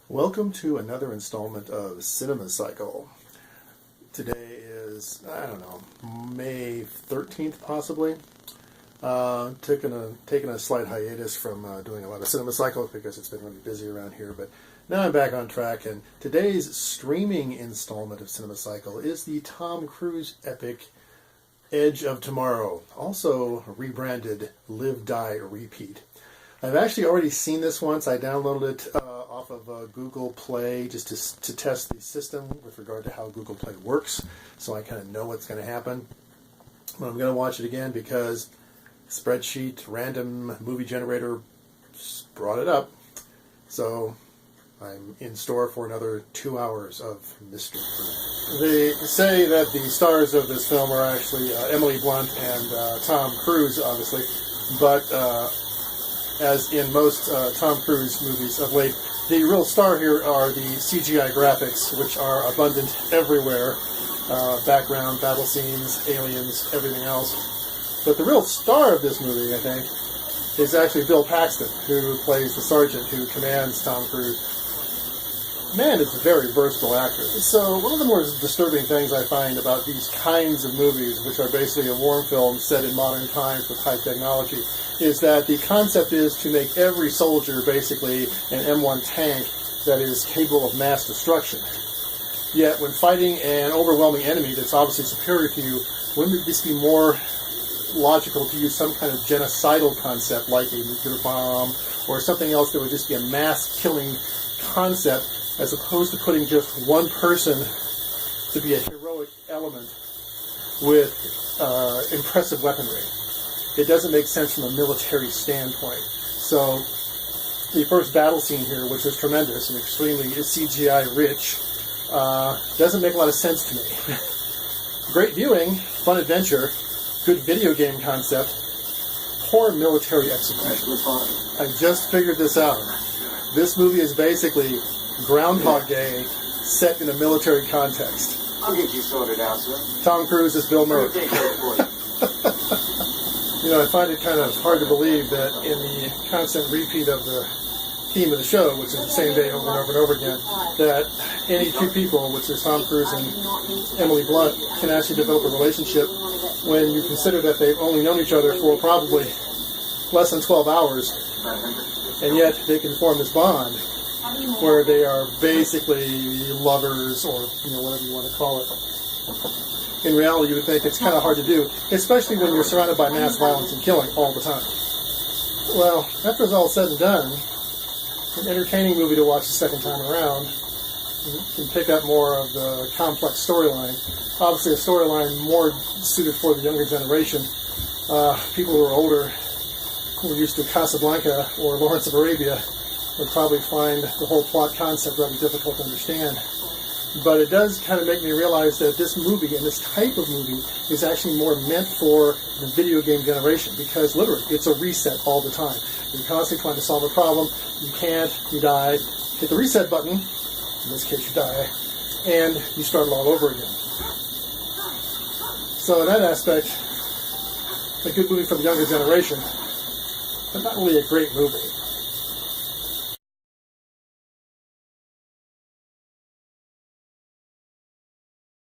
Welcome to another installment of Cinema Cycle. Today is, I don't know, May 13th possibly. Taking a slight hiatus from doing a lot of Cinema Cycle because it's been really busy around here, but now I'm back on track, and today's streaming installment of Cinema Cycle is the Tom Cruise epic Edge of Tomorrow, also rebranded Live, Die, Repeat. I've actually already seen this once. I downloaded it off of Google Play just to test the system with regard to how Google Play works, so I kind of know what's going to happen. But I'm going to watch it again because spreadsheet, random movie generator brought it up. So I'm in store for another 2 hours of mystery. They say that the stars of this film are actually Emily Blunt and Tom Cruise, obviously, but as in most Tom Cruise movies of late, the real star here are the CGI graphics, which are abundant everywhere. Background, battle scenes, aliens, everything else. But the real star of this movie, I think, is actually Bill Paxton, who plays the sergeant who commands Tom Cruise. Man, it's a very versatile actor. So one of the more disturbing things I find about these kinds of movies, which are basically a war film set in modern times with high technology, is that the concept is to make every soldier basically an M1 tank that is capable of mass destruction. Yet when fighting an overwhelming enemy that's obviously superior to you, wouldn't this be more logical to use some kind of genocidal concept like a nuclear bomb or something else that would just be a mass-killing concept, as opposed to putting just one person to be a heroic element with impressive weaponry? It doesn't make sense from a military standpoint. So the first battle scene here, which is tremendous and extremely CGI rich, doesn't make a lot of sense to me. Great viewing, fun adventure, good video game concept, poor military execution. I just figured this out. This movie is basically Groundhog Day set in a military context. I'll get you sorted out, sir. Tom Cruise is Bill Murray. You know, I find it kind of hard to believe that in the constant repeat of the theme of the show, which is the same day over and over and over again, that any two people, which is Tom Cruise and Emily Blunt, can actually develop a relationship when you consider that they've only known each other for probably less than 12 hours, and yet they can form this bond where they are basically lovers, or whatever you want to call it. In reality, you would think it's kind of hard to do, especially when you're surrounded by mass violence and killing all the time. Well, after it's all said and done, an entertaining movie to watch the second time around. You can pick up more of the complex storyline. Obviously, a storyline more suited for the younger generation. People who are older, who are used to Casablanca or Lawrence of Arabia, would probably find the whole plot concept rather difficult to understand. But it does kind of make me realize that this movie and this type of movie is actually more meant for the video game generation, because literally it's a reset all the time. You're constantly trying to solve a problem, you can't, you die, hit the reset button, in this case you die, and you start it all over again. So in that aspect, a good movie for the younger generation, but not really a great movie.